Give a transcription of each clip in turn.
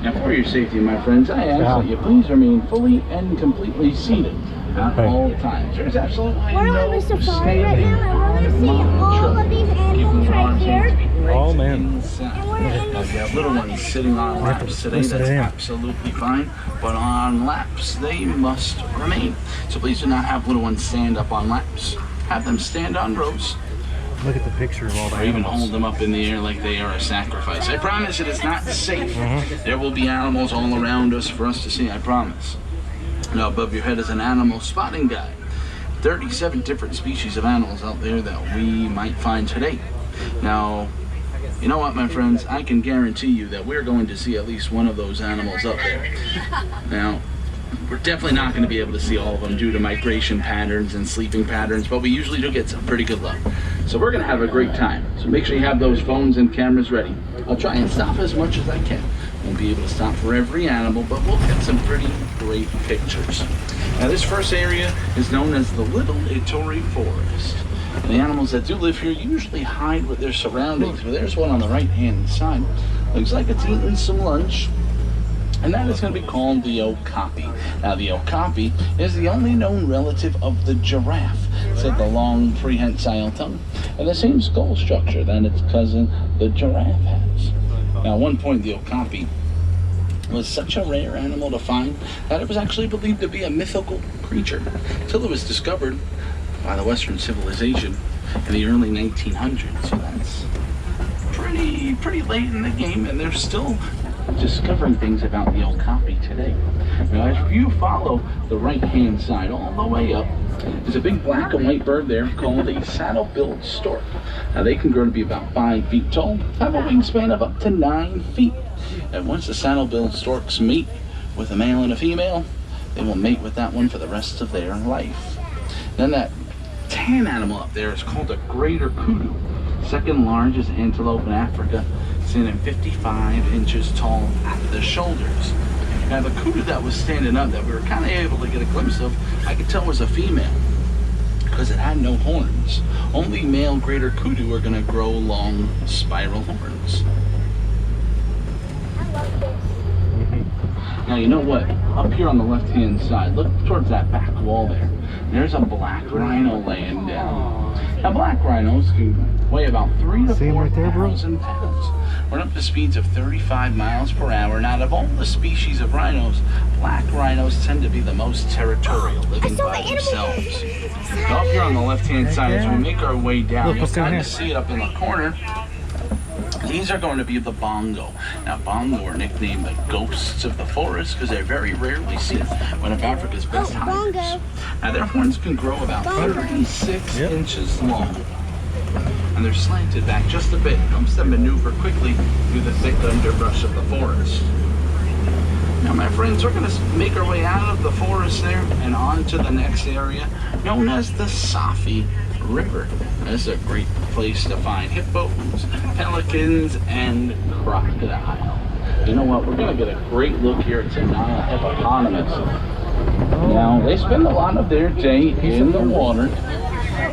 Now, for your safety, my friends, I ask that you please remain fully and completely seated at all times. There's absolutely no standing. Right now, and we're going to see all of these animals right here. Oh man. Now, if you have little ones sitting on laps today, that's absolutely fine. But on laps, they must remain. So please do not have little ones stand up on laps. Have them stand on rows. Look at the picture of all the Or even animals. hold them up in the air like they are a sacrifice. I promise it is not safe. There will be animals all around us for us to see, I promise. Now above your head is an animal spotting guide. 37 different species of animals out there that we might find today. Now, you know what, my friends? I can guarantee you that we're going to see at least one of those animals up there. Now, we're definitely not going to be able to see all of them due to migration patterns and sleeping patterns, but we usually do get some pretty good luck. So we're going to have a great time. So make sure you have those phones and cameras ready. I'll try and stop as much as I can. Won't be able to stop for every animal, but we'll get some pretty great pictures. Now this first area is known as the Little Ituri Forest. And the animals that do live here usually hide with their surroundings, but there's one on the right-hand side. Looks like it's eating some lunch. And that is going to be called the okapi. Now the okapi is the only known relative of the giraffe. It's got the long prehensile tongue and the same skull structure that its cousin, the giraffe, has. Now at one point the okapi was such a rare animal to find that it was actually believed to be a mythical creature until it was discovered by the Western civilization in the early 1900s. So that's pretty late in the game, and they're still discovering things about the okapi today. Now as you follow the right hand side all the way up, there's a big black and white bird there called a saddle-billed stork. Now they can grow to be about 5 feet tall, have a wingspan of up to 9 feet. And once the saddle-billed storks mate with a male and a female, they will mate with that one for the rest of their life. Then that tan animal up there is called a greater kudu, second largest antelope in Africa, standing 55 inches tall at the shoulders. Now the kudu that was standing up that we were kind of able to get a glimpse of, I could tell was a female because it had no horns. Only male greater kudu are going to grow long spiral horns. Now you know what? Up here on the left-hand side, look towards that back wall there. There's a black rhino laying down. Now black rhinos can weigh about 3,000 to 4,000 pounds. Run up to speeds of 35 miles per hour. And out of all the species of rhinos, black rhinos tend to be the most territorial, living by themselves. Now up here on the left-hand side, as we make our way down, you'll kind of see it up in the corner. These are going to be the bongo. Now bongo are nicknamed the ghosts of the forest because they're very rarely seen, one of Africa's best hiders. Now their horns can grow about 36 inches long. And they're slanted back just a bit. It helps them maneuver quickly through the thick underbrush of the forest. Now my friends, we're going to make our way out of the forest there and on to the next area known as the Safi River. This is a great place to find hippos, pelicans, and crocodile. You know what? We're going to get a great look here at some Nile hippopotamus. Now, they spend a lot of their day in the water,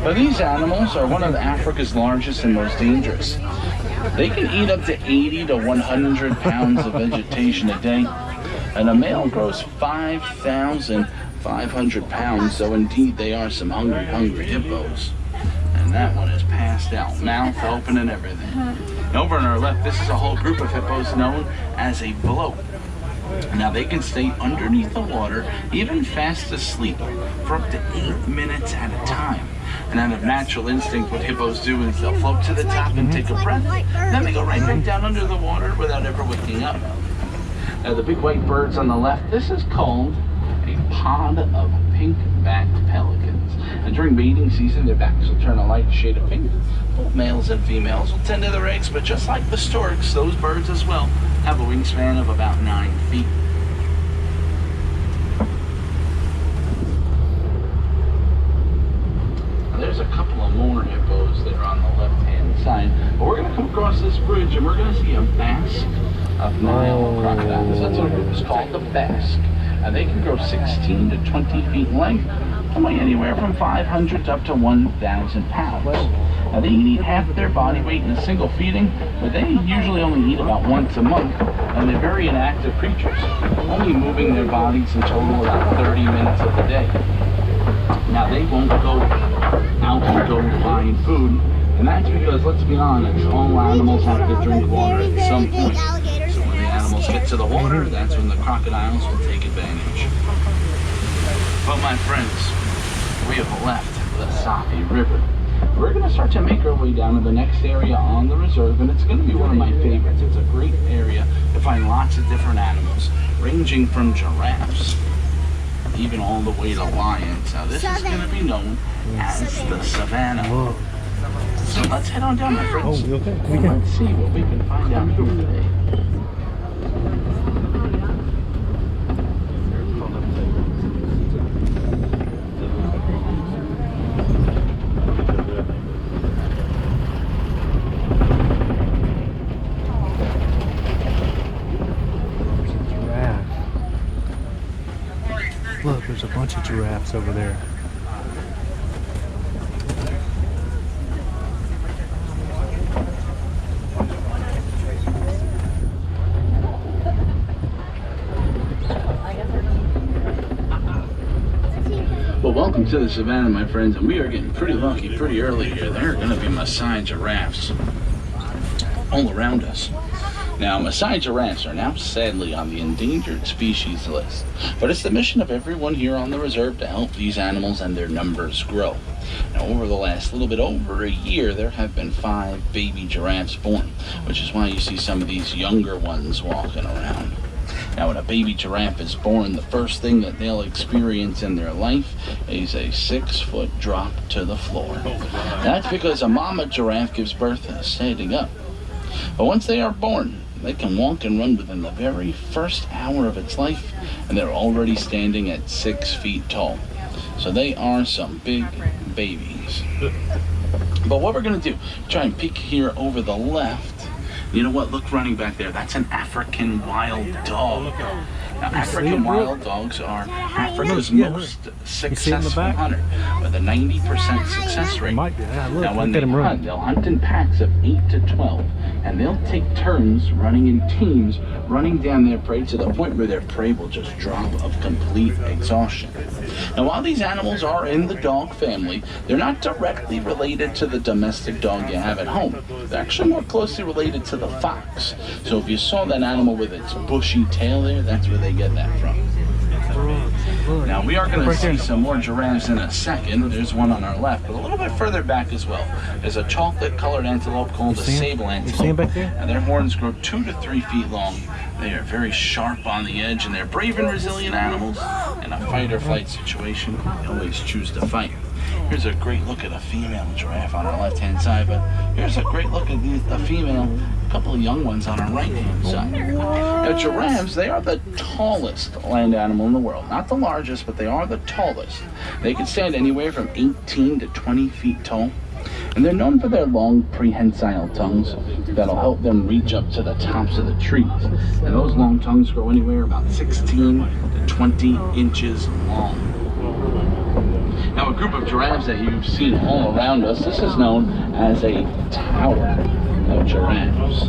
but these animals are one of Africa's largest and most dangerous. They can eat up to 80 to 100 pounds of vegetation a day, and a male grows 5,500 pounds, so indeed they are some hungry hippos. And that one is passed out, mouth open and everything. And over on our left, this is a whole group of hippos known as a bloat. Now they can stay underneath the water, even fast asleep, for up to 8 minutes at a time. And out of natural instinct, what hippos do is they'll float to the top and take a breath, then they go right back down under the water without ever waking up. Now the big white birds on the left, this is called a pod of pink-backed pelicans. And during mating season, their backs will turn a light shade of pink. Both males and females will tend to their eggs, but just like the storks, those birds as well have a wingspan of about 9 feet. There's a couple of more hippos that are on the left-hand side, but we're going to come across this bridge and we're going to see a basque of Nile crocodiles. That's what a group is called, the basque. And they can grow 16 to 20 feet in length, can weigh anywhere from 500 up to 1,000 pounds. Now they eat half their body weight in a single feeding, but they usually only eat about once a month, and they're very inactive creatures, only moving their bodies in total about 30 minutes of the day. Now they won't go out and go find food, and that's because, let's be honest, all animals have to drink water at some point. So when the animals get to the water, that's when the crocodiles will take advantage. But my friends, we have left the Safi River. We're going to start to make our way down to the next area on the reserve, and it's going to be one of my favorites. It's a great area to find lots of different animals, ranging from giraffes even all the way to lions. Now this is going to be known as the savannah. Whoa. So let's head on down, my friends. Oh, okay. Let's see what we can find out here today. Look, there's a bunch of giraffes over there. Well, welcome to the savannah, my friends, and we are getting pretty lucky pretty early here. There are going to be Maasai giraffes all around us. Now, Maasai giraffes are now sadly on the endangered species list, but it's the mission of everyone here on the reserve to help these animals and their numbers grow. Now, over the last little bit over a year, there have been 5 baby giraffes born, which is why you see some of these younger ones walking around. Now, when a baby giraffe is born, the first thing that they'll experience in their life is a 6-foot drop to the floor. That's because a mama giraffe gives birth standing up. But once they are born, they can walk and run within the very first hour of its life, and they're already standing at 6 feet tall. So they are some big babies. But what we're going to do, try and peek here over the left. You know what? Look, running back there. That's an African wild dog. Now, African wild dogs are Africa's most successful hunter, with a 90% success rate. Now, when they hunt, they'll hunt in packs of 8 to 12, and they'll take turns running in teams, running down their prey to the point where their prey will just drop of complete exhaustion. Now, while these animals are in the dog family, they're not directly related to the domestic dog you have at home. They're actually more closely related to the fox. So if you saw that animal with its bushy tail there, that's where they get that from. Now, we are going to see some more giraffes in a second. There's one on our left, but a little bit further back as well. There's a chocolate-colored antelope called a sable antelope. And their horns grow 2 to 3 feet long. They are very sharp on the edge, and they're brave and resilient animals. In a fight-or-flight situation, they always choose to fight. Here's a great look at a female giraffe on our left-hand side, but here's a great look at the female, a couple of young ones on our right-hand side. Now, giraffes, they are the tallest land animal in the world. Not the largest, but they are the tallest. They can stand anywhere from 18 to 20 feet tall, and they're known for their long prehensile tongues that'll help them reach up to the tops of the trees. And those long tongues grow anywhere about 16 to 20 inches long. Now, a group of giraffes that you've seen all around us, this is known as a tower of giraffes.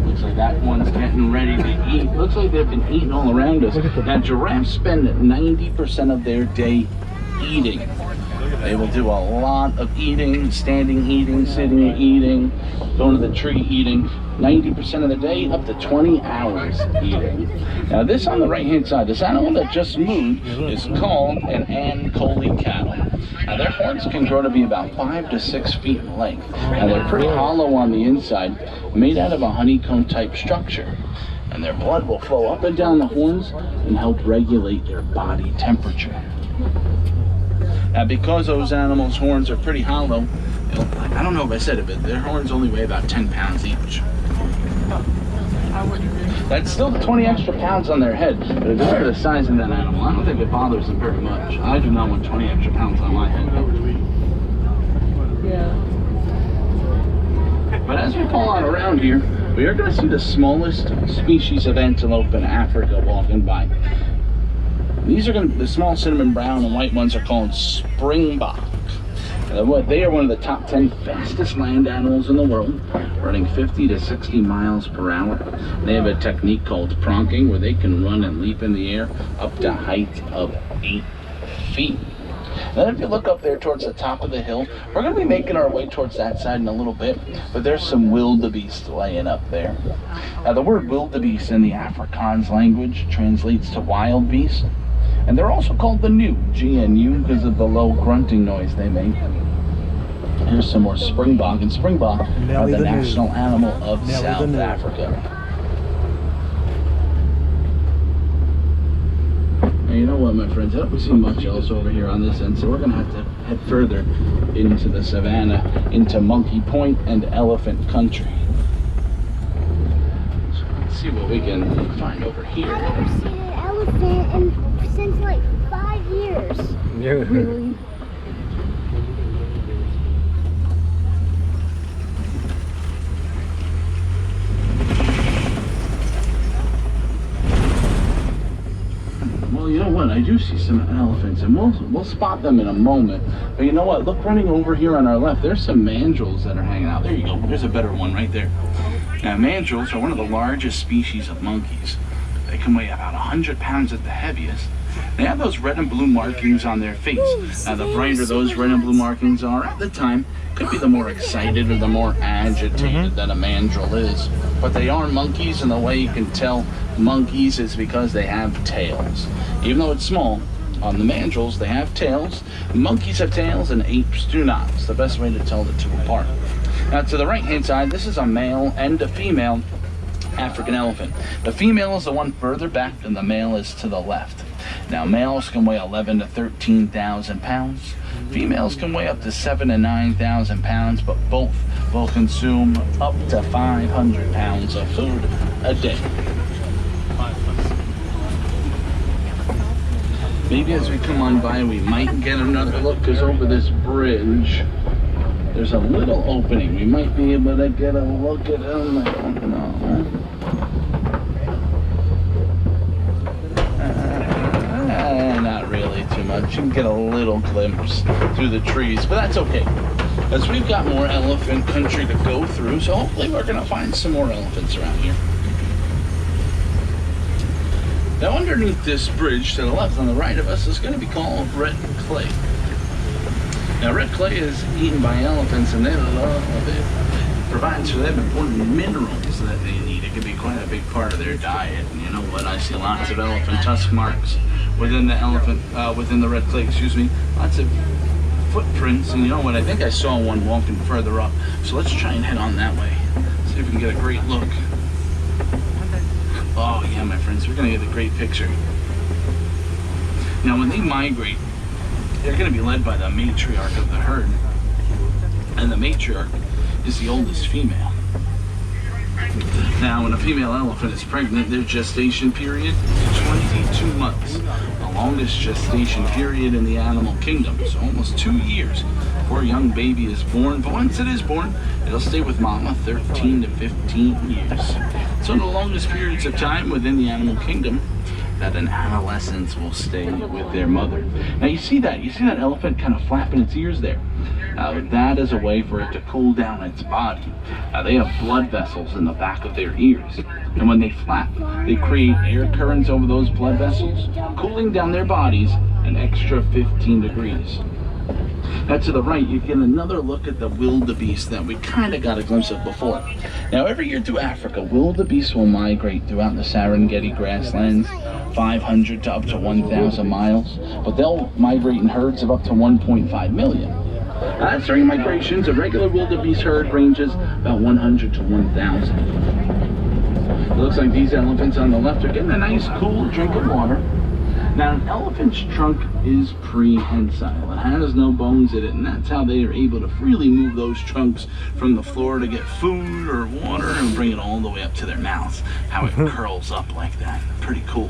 Looks like that one's getting ready to eat. Looks like they've been eating all around us. Now, giraffes spend 90% of their day eating. They will do a lot of eating, standing eating, sitting eating, going to the tree eating. 90% of the day, up to 20 hours eating. Now, this on the right-hand side, this animal that just moved is called an Ankole cattle. Now, their horns can grow to be about 5 to 6 feet in length. Now, they're pretty hollow on the inside, made out of a honeycomb-type structure. And their blood will flow up and down the horns and help regulate their body temperature. Now, because those animals' horns are pretty hollow, I don't know if I said it, but their horns only weigh about 10 pounds each. That's still 20 extra pounds on their head, but if you look at the size of that animal, I don't think it bothers them very much. I do not want 20 extra pounds on my head. Yeah. But as we pull on around here, we are going to see the smallest species of antelope in Africa walking by. These are the small cinnamon brown and white ones are called springbok. They are one of the top 10 fastest land animals in the world, running 50 to 60 miles per hour. They have a technique called pronking, where they can run and leap in the air up to a height of 8 feet. Then if you look up there towards the top of the hill, we're going to be making our way towards that side in a little bit, but there's some wildebeest laying up there. Now the word wildebeest in the Afrikaans language translates to wild beast, and they're also called the gnu, G-N-U, because of the low grunting noise they make. Here's some more springbok, and springbok are the national animal of South Africa. And you know what, my friends, I don't see much else over here on this end, so we're going to have to head further into the savannah, into Monkey Point and Elephant Country. So let's see what we can find over here. I've never seen an elephant since like 5 years. Yeah. Really? Well, you know what? I do see some elephants, and we'll spot them in a moment. But you know what? Look, running over here on our left, there's some mandrills that are hanging out. There you go. There's a better one right there. Now, mandrills are one of the largest species of monkeys. They can weigh about 100 pounds at the heaviest. They have those red and blue markings on their face. Now, the brighter those red and blue markings are at the time, could be the more excited or the more agitated that a mandrill is. But they are monkeys, and the way you can tell monkeys is because they have tails. Even though it's small, on the mandrills they have tails. Monkeys have tails and apes do not. It's the best way to tell the two apart. Now to the right hand side, this is a male and a female African elephant. The female is the one further back and the male is to the left. Now males can weigh 11 to 13,000 pounds. Females can weigh up to 7,000 to 9,000 pounds, but both will consume up to 500 pounds of food a day. Maybe as we come on by, we might get another look, because over this bridge, there's a little opening. We might be able to get a look at them. I don't know. Not really too much. You can get a little glimpse through the trees, but that's okay, as we've got more elephant country to go through, so hopefully we're going to find some more elephants around here. Now underneath this bridge to the left on the right of us is going to be called red clay. Now red clay is eaten by elephants, and they love it. It provides for them important minerals that they need. It can be quite a big part of their diet. And you know what? I see lots of elephant tusk marks within the within the red clay, excuse me. Lots of footprints, and you know what? I think I saw one walking further up. So let's try and head on that way. See if we can get a great look. Oh yeah, my friends, we're gonna get a great picture. Now when they migrate, they're gonna be led by the matriarch of the herd. And the matriarch is the oldest female. Now when a female elephant is pregnant, their gestation period is 22 months. The longest gestation period in the animal kingdom. So almost 2 years before a young baby is born. But once it is born, it'll stay with mama 13 to 15 years. So the longest periods of time within the animal kingdom that an adolescent will stay with their mother. Now you see that elephant kind of flapping its ears there. That is a way for it to cool down its body. They have blood vessels in the back of their ears, and when they flap, they create air currents over those blood vessels, cooling down their bodies an extra 15 degrees. Now to the right, you get another look at the wildebeest that we kind of got a glimpse of before. Now every year through Africa, wildebeest will migrate throughout the Serengeti grasslands, 500 to up to 1,000 miles, but they'll migrate in herds of up to 1.5 million. That's during migrations. A regular wildebeest herd ranges about 100 to 1,000. It looks like these elephants on the left are getting a nice cool drink of water. Now an elephant's trunk is prehensile. It has no bones in it, and that's how they are able to freely move those trunks from the floor to get food or water and bring it all the way up to their mouths. How it curls up like that. Pretty cool.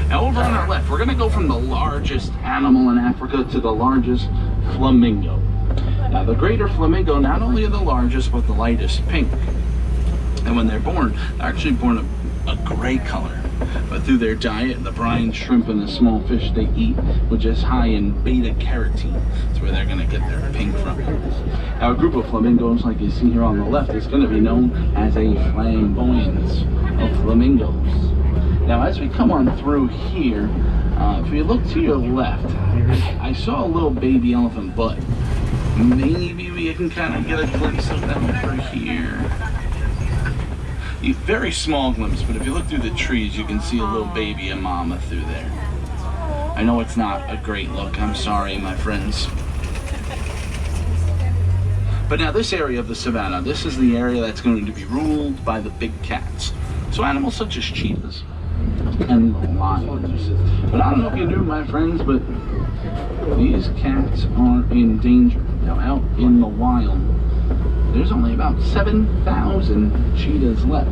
Now over on our left, we're going to go from the largest animal in Africa to the largest flamingo. Now the greater flamingo not only are the largest, but the lightest pink. And when they're born, they're actually born a gray color. But through their diet, the brine shrimp and the small fish they eat, which is high in beta carotene, that's where they're going to get their pink from. Now, a group of flamingos, like you see here on the left, is going to be known as a flamboyance of flamingos. Now, as we come on through here, if you look to your left, I saw a little baby elephant butt. Maybe we can kind of get a glimpse of them over here. Very small glimpse, but if you look through the trees, you can see a little baby and mama through there. I know it's not a great look. I'm sorry, my friends. But now this area of the savannah, this is the area that's going to be ruled by the big cats. So animals such as cheetahs and lions. But I don't know if you knew, my friends, but these cats are in danger. Now, out in the wild, there's only about 7,000 cheetahs left.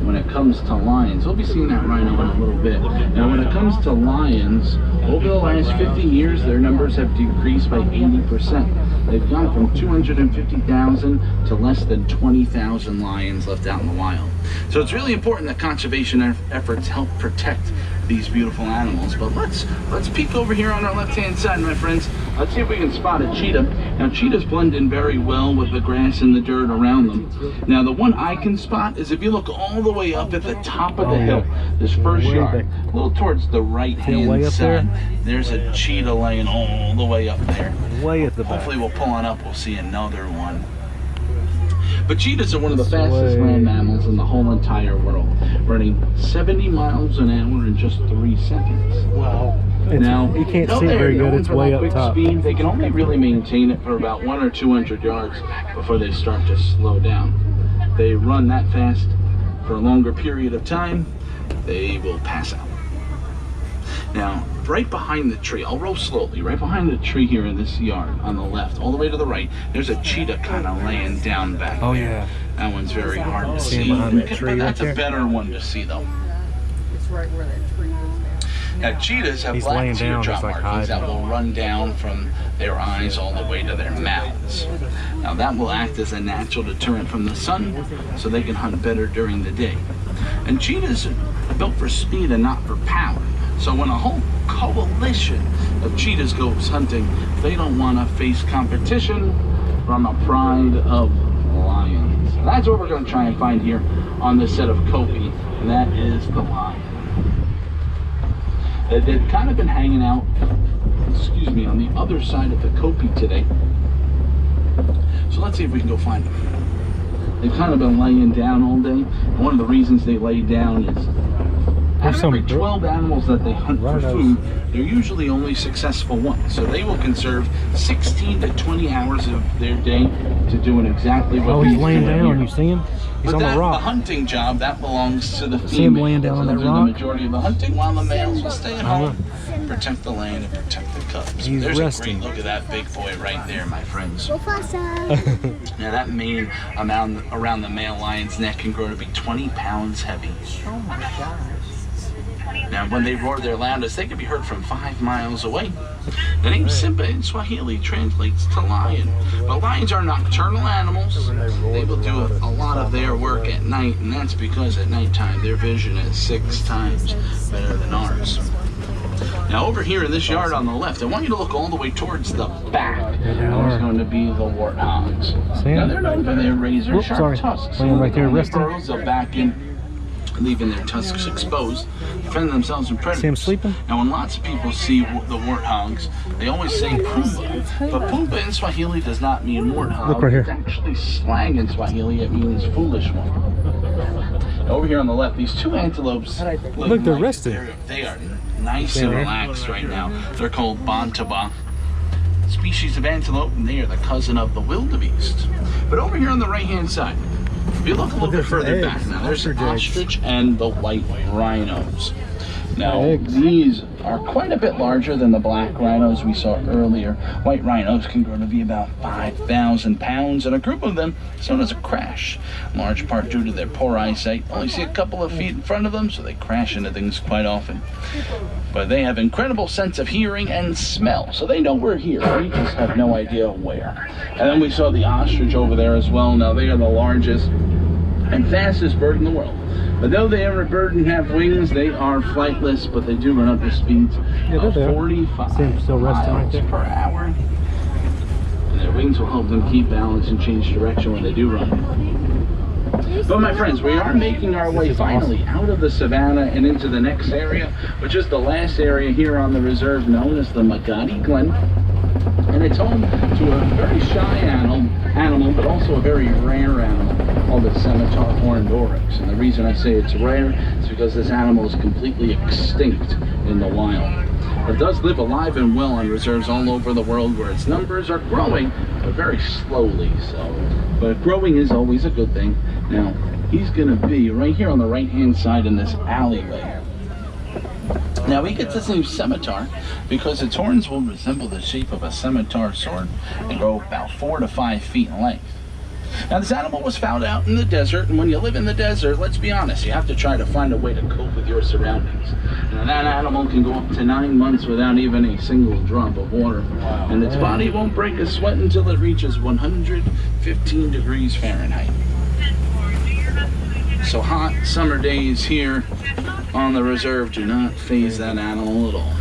When it comes to lions, we'll be seeing that rhino in a little bit. Now, when it comes to lions, over the last 50 years, their numbers have decreased by 80%. They've gone from 250,000 to less than 20,000 lions left out in the wild. So it's really important that conservation efforts help protect these beautiful animals. But let's peek over here on our left-hand side, my friends. Let's see if we can spot a cheetah. Now, cheetahs blend in very well with the grass and the dirt around them. Now, the one I can spot is if you look all the way up at the top of the hill, this first yard, a little towards the right-hand side, there's a cheetah laying all the way up there. Way at the back. Hopefully we'll pull on up, we'll see another one. But cheetahs are one of the fastest land mammals in the whole entire world, running 70 miles an hour in just 3 seconds. Wow. Now, you can't see it very good, it's way up top. Speed, they can only really maintain it for about 100 or 200 yards before they start to slow down. They run that fast for a longer period of time, they will pass out. Now, right behind the tree, I'll roll slowly, right behind the tree here in this yard on the left, all the way to the right, there's a cheetah kind of laying down back there. Yeah. That one's very hard to see. Behind that tree But that's right a better one to see, though. It's right where that tree is now. Now, cheetahs have He's black laying down, teardrop he's like markings that hiding. will run down from their eyes all the way to their mouths. Now, that will act as a natural deterrent from the sun, so they can hunt better during the day. And cheetahs are built for speed and not for power. So when a whole coalition of cheetahs goes hunting, they don't want to face competition from a pride of lions. And that's what we're going to try and find here on this set of Kopi, and that is the lion. They've kind of been hanging out, excuse me, on the other side of the Kopi today. So let's see if we can go find them. They've kind of been laying down all day. And one of the reasons they lay down is out of every 12 animals that they hunt for food, they're usually only successful ones. So they will conserve 16 to 20 hours of their day to doing exactly what he's he's laying doing down, here. you see him? He's But on the rock. the hunting job, that belongs to the females. See him laying down on So that they do rock? the majority of the hunting, while the males will stay at home, protect the land and protect the cubs. He's There's resting. a great look at that big boy right there, my friends. Mufasa. Now that mane around the male lion's neck can grow to be 20 pounds heavy. Oh my gosh. Now when they roar their loudest, they can be heard from 5 miles away. The name Simba in Swahili translates to lion. But lions are nocturnal animals. They will do a lot of their work at night, and that's because at nighttime their vision is 6 times better than ours. Now over here in this yard on the left, I want you to look all the way towards the back. There's going to be the warthogs. See Now him? they're known for their razor Whoops, sharp sorry. tusks. Laying right there, When the resting. burrows, they'll back in, leaving their tusks exposed, defend themselves from predators. See him sleeping? Now when lots of people see the warthogs, they always say Pumbaa. But Pumbaa in Swahili does not mean warthog. Look right here. It's actually slang in Swahili. It means foolish one. Over here on the left, these 2 antelopes. Look, they're resting. They are nice Stand and here. relaxed right now. They're called Bantaba, species of antelope, and they are the cousin of the wildebeest. But over here on the right-hand side, if you look a little bit there's some further eggs, back now, there's an ostrich eggs. ostrich and the white rhinos. Now, Eggs. these are quite a bit larger than the black rhinos we saw earlier. White rhinos can grow to be about 5,000 pounds, and a group of them is known as a crash, in large part due to their poor eyesight. Only see a couple of feet in front of them, so they crash into things quite often. But they have incredible sense of hearing and smell, so they know we're here. We just have no idea where. And then we saw the ostrich over there as well. Now, they are the largest and fastest bird in the world. But though they are a bird and have wings, they are flightless, but they do run up to speeds of there. 45 See him still resting right miles there. per hour. And their wings will help them keep balance and change direction when they do run. But my friends, we are making our way finally out of the savannah and into the next area, which is the last area here on the reserve known as the Magadi Glen. And it's home to a very shy animal, but also a very rare animal called the scimitar horned oryx. And the reason I say it's rare is because this animal is completely extinct in the wild. It does live alive and well on reserves all over the world where its numbers are growing, but very slowly. But growing is always a good thing. Now, he's going to be right here on the right-hand side in this alleyway. Now, he gets his name scimitar because its horns will resemble the shape of a scimitar sword and grow about 4 to 5 feet in length. Now, this animal was found out in the desert, and when you live in the desert, let's be honest, you have to try to find a way to cope with your surroundings. And that animal can go up to 9 months without even a single drop of water. Wow. And its body won't break a sweat until it reaches 115 degrees Fahrenheit. So hot summer days here on the reserve do not faze that animal at all.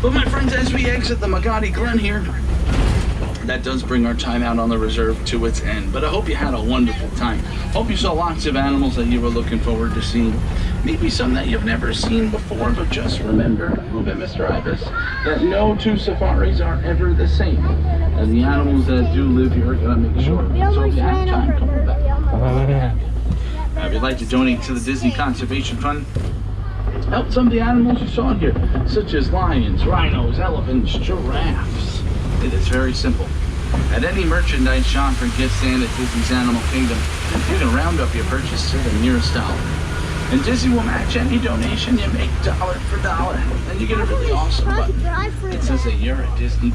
But my friends, as we exit the Magadi Glen here, that does bring our time out on the reserve to its end. But I hope you had a wonderful time. Hope you saw lots of animals that you were looking forward to seeing. Maybe some that you've never seen before, but just remember, Mr. Ibis, that no two safaris are ever the same. And the animals that do live here are going to make sure. So if you have time, come back. If you'd like to donate to the Disney Conservation Fund, help some of the animals you saw here, such as lions, rhinos, elephants, giraffes. It is very simple. At any merchandise shop or gift stand at Disney's Animal Kingdom, you can round up your purchase to the nearest dollar. And Disney will match any donation you make dollar for dollar. And you get a really awesome button. It says that you're a Disney